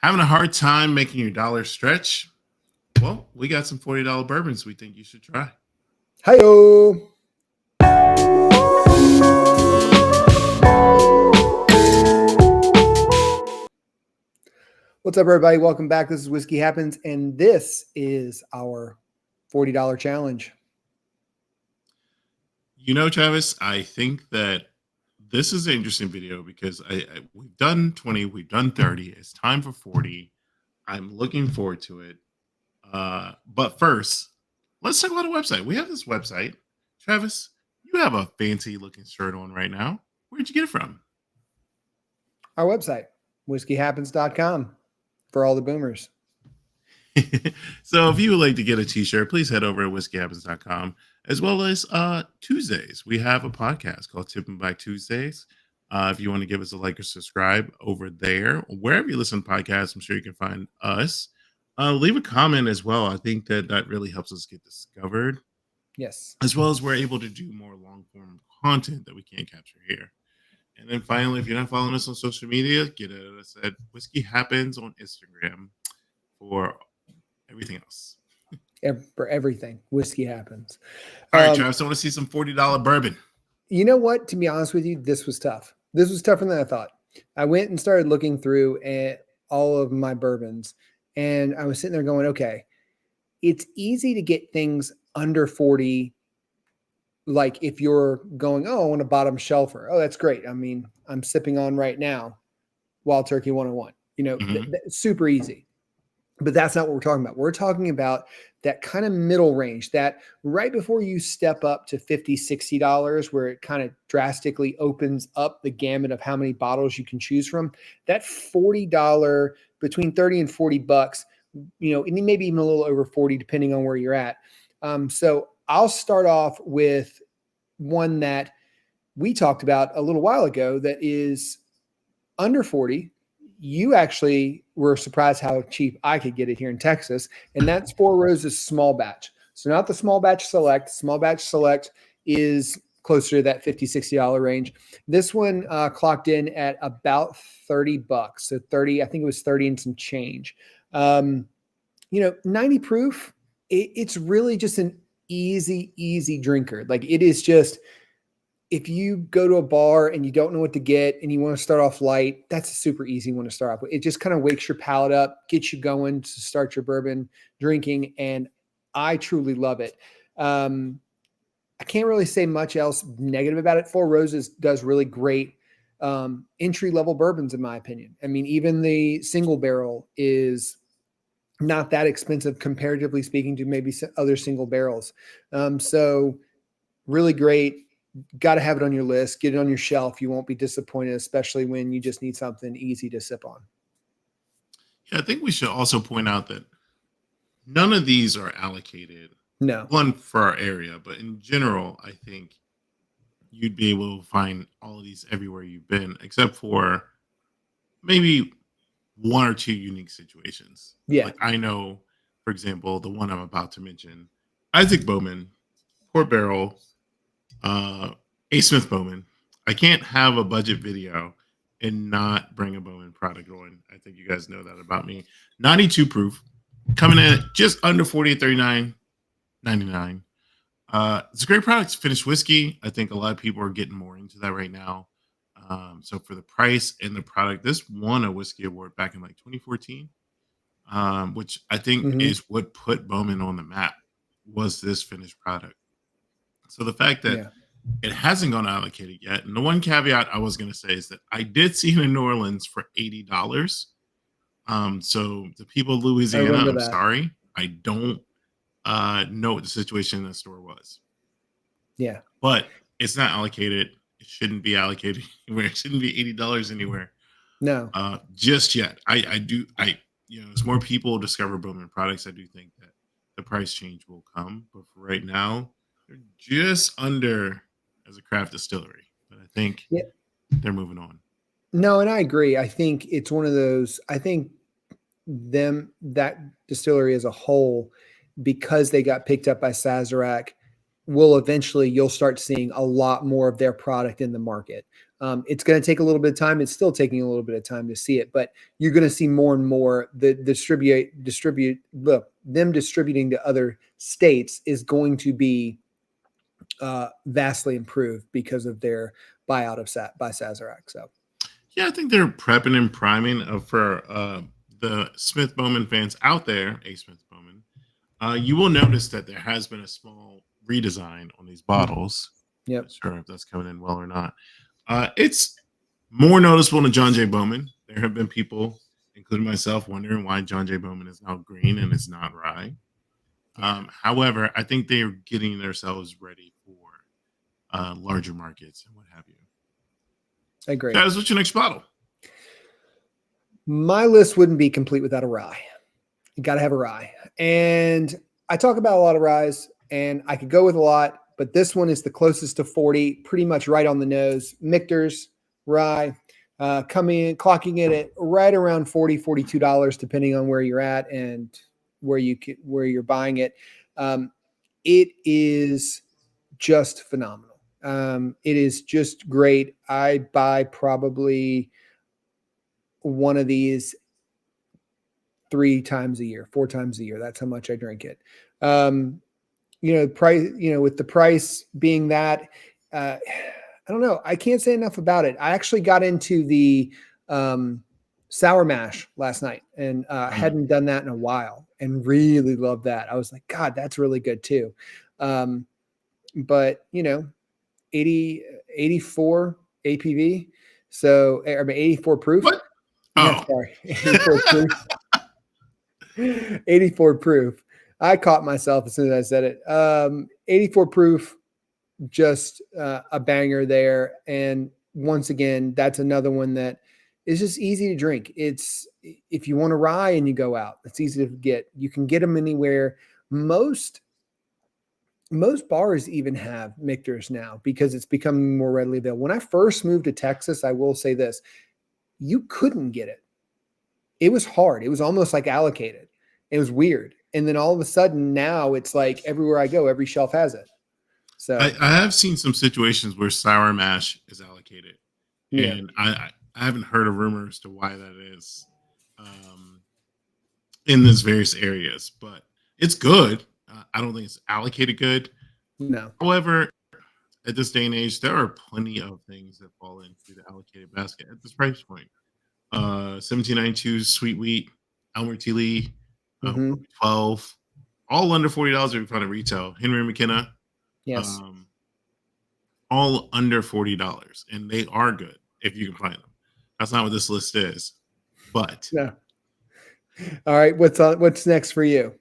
Having a hard time making your dollar stretch? Well, we got some $40 bourbons we think you should try. Hi-yo! What's up, everybody? Welcome back. This is Whiskey Happens, and this is our $40 challenge. You know, Travis, I think that this is an interesting video because we've done 20, we've done 30. It's time for 40. I'm looking forward to it. But first, let's talk about a website. We have this website. Travis, you have a fancy looking shirt on right now. Where'd you get it from? Our website, whiskeyhappens.com, for all the boomers. So if you would like to get a t-shirt, please head over to whiskeyhappens.com, as well as Tuesdays. We have a podcast called Tipping Back Tuesdays. If you want to give us a like or subscribe over there, wherever you listen to podcasts, I'm sure you can find us. Leave a comment as well. I think that really helps us get discovered. Yes. As well as we're able to do more long form content that we can't capture here. And then finally, if you're not following us on social media, get us at Whiskey Happens on Instagram for everything else. For everything, Whiskey Happens. All right, Travis, I want to see some $40 bourbon. You know what? To be honest with you, this was tough. This was tougher than I thought. I went and started looking through at all of my bourbons, and I was sitting there going, okay, it's easy to get things under 40. Like if you're going, oh, I want a bottom shelfer. Oh, that's great. I mean, I'm sipping on right now Wild Turkey 101. You know, super easy. But that's not what we're talking about. We're talking about that kind of middle range, that right before you step up to $50, $60, where it kind of drastically opens up the gamut of how many bottles you can choose from. That $40, between 30 and 40 bucks, you know, and maybe even a little over 40, depending on where you're at. So I'll start off with one that we talked about a little while ago that is under 40. You actually were surprised how cheap I could get it here in Texas, and that's Four Roses Small Batch. So not the Small Batch Select. Small Batch Select is closer to that $50, $60 range. This one clocked in at about 30 bucks. So 30, I think it was 30 and some change. 90 proof, it's really just an easy drinker. Like it is just, if you go to a bar and you don't know what to get and you want to start off light, that's a super easy one to start off with. It just kind of wakes your palate up, gets you going to start your bourbon drinking. And I truly love it. I can't really say much else negative about it. Four Roses does really great entry-level bourbons, in my opinion. I mean, even the single barrel is not that expensive, comparatively speaking, to maybe other single barrels. So really great. Got to have it on your list. Get it on your shelf. You won't be disappointed, especially when you just need something easy to sip on. Yeah, I think we should also point out that none of these are allocated. No. One for our area, but in general, I think you'd be able to find all of these everywhere you've been, except for maybe one or two unique situations. Yeah. Like I know, for example, the one I'm about to mention, Isaac Bowman, Port Barrel, A. Smith Bowman. I can't have a budget video and not bring a Bowman product on. I think you guys know that about me. 92 proof, coming in at just under 40 at $39.99. It's a great product. It's finished whiskey. I think a lot of people are getting more into that right now. So for the price and the product, this won a whiskey award back in like 2014, which I think is what put Bowman on the map, was this finished product. So the fact that it hasn't gone allocated yet, and the one caveat I was going to say is that I did see it in New Orleans for $80. So the people of Louisiana, I'm sorry, I don't know what the situation in the store was. Yeah, but it's not allocated. It shouldn't be allocated anywhere. It shouldn't be $80 anywhere. No, just yet. As more people discover Bowman products, I do think that the price change will come. But for right now, they're just under as a craft distillery. But I think they're moving on. No, and I agree. I think it's one of those. I think that distillery as a whole, because they got picked up by Sazerac, you'll start seeing a lot more of their product in the market. It's going to take a little bit of time. It's still taking a little bit of time to see it, but you're going to see more and more the them distributing to other states is going to be vastly improved because of their buyout of by Sazerac. So Yeah, I think they're prepping and priming for the Smith Bowman fans out there. A Smith Bowman, you will notice that there has been a small redesign on these bottles. yep. Not sure if that's coming in well or not. It's more noticeable than John J. Bowman. There have been people, including myself, wondering why John J. Bowman is now green and it's not rye. However, I think they are getting themselves ready for larger markets and what have you. I agree. Guys, what's your next bottle? My list wouldn't be complete without a rye. You got to have a rye. And I talk about a lot of ryes, and I could go with a lot, but this one is the closest to 40, pretty much right on the nose. Michter's rye, clocking it at right around $40, $42, depending on where you're at and where you're buying it. It is just phenomenal. It is just great. I buy probably one of these 3 times a year, 4 times a year. That's how much I drink it. Price, with the price being that, I don't know. I can't say enough about it. I actually got into the sour mash last night and hadn't done that in a while and really loved that. I was like, God, that's really good too. But 84 APV. So, I mean, 84 proof. What? Yeah, sorry. 84 proof. 84 proof. I caught myself as soon as I said it. 84 proof, just a banger there. And once again, that's another one that is just easy to drink. It's if you want to rye and you go out, it's easy to get. You can get them anywhere. Most bars even have Michter's now because it's becoming more readily available. When I first moved to Texas, I will say this, you couldn't get it. It was hard. It was almost like allocated. It was weird. And then all of a sudden now it's like everywhere I go, every shelf has it. So I have seen some situations where sour mash is allocated. yeah. And I haven't heard a rumor as to why that is in these various areas, but it's good. I don't think it's allocated good. No. However, at this day and age, there are plenty of things that fall into the allocated basket at this price point. 1792 sweet wheat, Elmer T. Lee, 12, all under $40 if you find at retail. Henry McKenna, Yes. all under $40, and they are good if you can find them. That's not what this list is, but No. All right. What's next for you?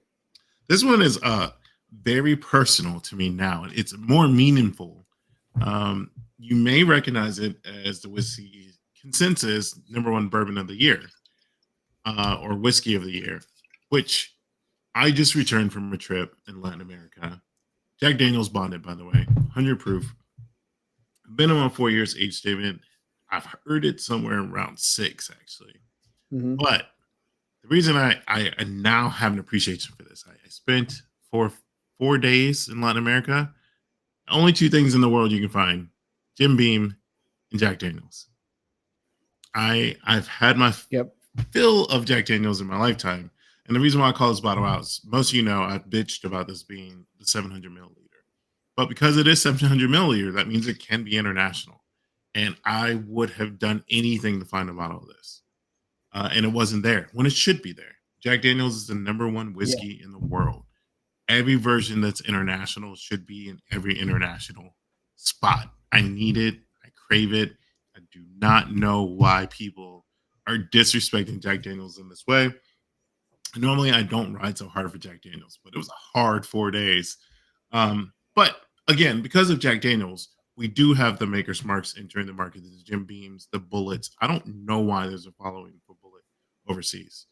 this one is very personal to me now. It's more meaningful. You may recognize it as the whiskey consensus #1 bourbon of the year, or whiskey of the year, which I just returned from a trip in Latin America. Jack Daniel's bonded, by the way, 100 proof. Been on 4 years age statement. I've heard it somewhere around 6, actually. But the reason I now have an appreciation for this, I spent 4 days in Latin America. Only 2 things in the world you can find: Jim Beam and Jack Daniels. I've had my fill of Jack Daniels in my lifetime. And the reason why I call this bottle out is most of you know I've bitched about this being the 700 milliliter. But because it is 700 milliliter, that means it can be international. And I would have done anything to find a bottle of this. And it wasn't there when it should be there. Jack Daniels is the #1 whiskey in the world. Every version that's international should be in every international spot. I need it. I crave it. I do not know why people are disrespecting Jack Daniels in this way. Normally, I don't ride so hard for Jack Daniels, but it was a hard 4 days. But again, because of Jack Daniels, we do have the maker's marks entering the market. The Jim Beams, the Bullets. I don't know why there's a following for Bullet overseas.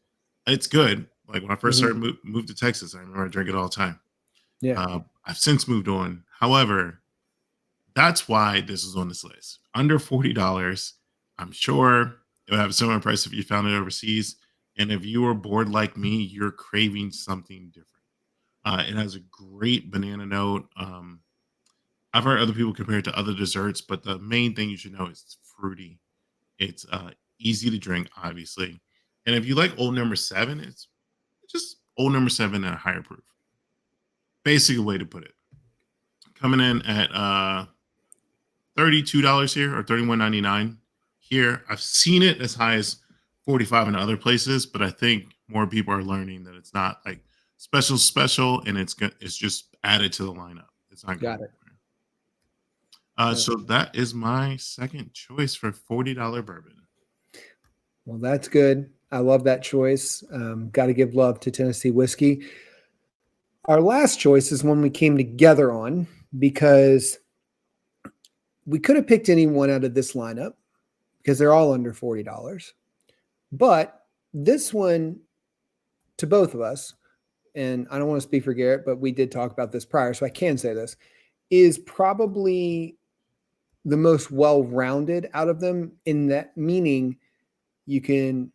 It's good. Like when I first started moved to Texas, I remember I drank it all the time. Yeah. I've since moved on. However, that's why this is on this list. Under $40. I'm sure it would have a similar price if you found it overseas. And if you were bored like me, you're craving something different. It has a great banana note. I've heard other people compare it to other desserts, but the main thing you should know is it's fruity. It's easy to drink, obviously. And if you like Old Number 7, it's just Old Number 7 at a higher proof. Basic way to put it. Coming in at $32 here, or $31.99 here. I've seen it as high as 45 in other places, but I think more people are learning that it's not like special, and it's just added to the lineup. It's not Got going it. anywhere. So that is my second choice for $40 bourbon. Well, that's good. I love that choice. Got to give love to Tennessee whiskey. Our last choice is one we came together on because we could have picked anyone out of this lineup because they're all under $40. But this one, to both of us, and I don't want to speak for Garrett, but we did talk about this prior, so I can say this, is probably the most well-rounded out of them, in that meaning you can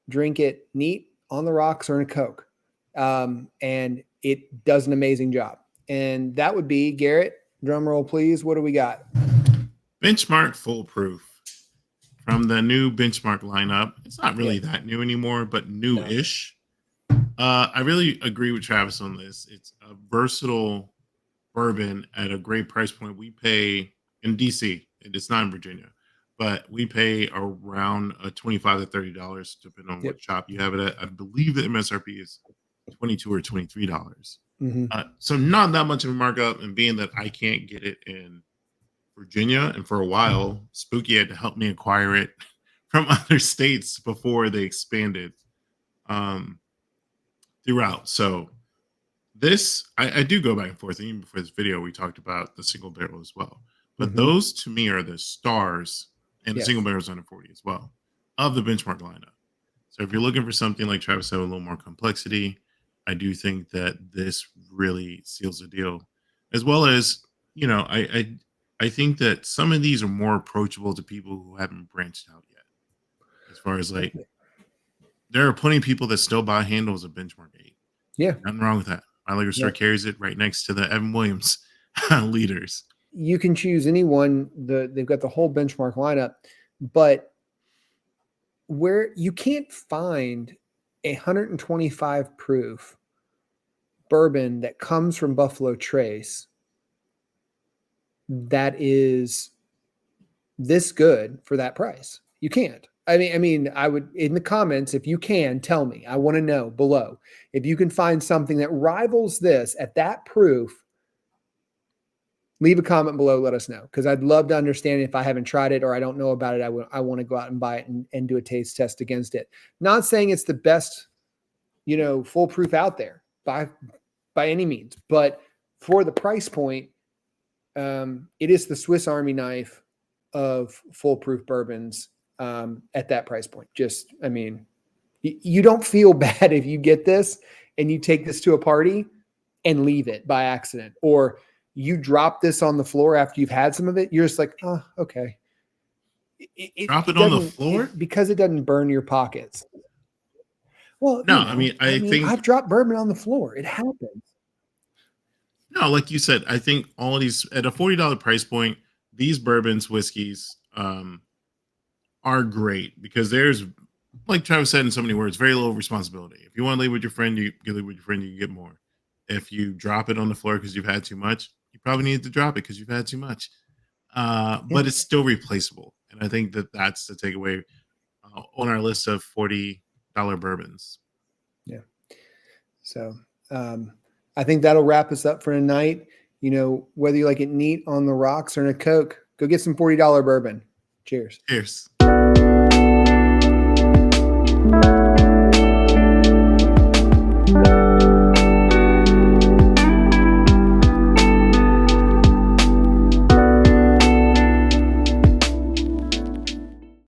drink it neat, on the rocks, or in a Coke. And it does an amazing job. And that would be, Garrett, drum roll, please. What do we got? Benchmark Full Proof from the new Benchmark lineup. It's not really that new anymore, but new-ish. I really agree with Travis on this. It's a versatile bourbon at a great price point. We pay in DC, it's not in Virginia, but we pay around $25 to $30, depending on what shop you have it at. I believe the MSRP is $22 or $23. So not that much of a markup, and being that I can't get it in Virginia, and for a while, Spooky had to help me acquire it from other states before they expanded throughout. So this, I do go back and forth. Even before this video, we talked about the single barrel as well. But those, to me, are the stars, and the single barrels under 40 as well, of the Benchmark lineup. So if you're looking for something, like Travis said, a little more complexity, I do think that this really seals the deal. As well as, you know, I think that some of these are more approachable to people who haven't branched out yet. As far as, like, there are plenty of people that still buy handles of Benchmark 8. Yeah. Nothing wrong with that. My liquor store carries it right next to the Evan Williams leaders. You can choose any one. They've got the whole Benchmark lineup, but where you can't find 125 proof bourbon that comes from Buffalo Trace that is this good for that price. You can't. I mean, I would, in the comments, if you can, tell me. I want to know below if you can find something that rivals this at that proof. Leave a comment below. Let us know, because I'd love to understand. If I haven't tried it or I don't know about it, I want to go out and buy it and do a taste test against it. Not saying it's the best, foolproof out there by any means, but for the price point, it is the Swiss Army knife of foolproof bourbons at that price point. Just, I mean, you don't feel bad if you get this and you take this to a party and leave it by accident, or you drop this on the floor after you've had some of it. You're just like, oh, okay. Drop it on the floor? Because it doesn't burn your pockets. Well, no, I mean, I think I've dropped bourbon on the floor. It happens. No, like you said, I think all of these at a $40 price point, these bourbons, whiskeys, are great because there's, like Travis said in so many words, very little responsibility. If you want to leave with your friend, you can leave with your friend, you can get more. If you drop it on the floor because you've had too much, you probably need to drop it because you've had too much. But it's still replaceable. And I think that that's the takeaway on our list of $40 bourbons. Yeah. So I think that'll wrap us up for tonight. Whether you like it neat, on the rocks, or in a Coke, go get some $40 bourbon. Cheers. Cheers.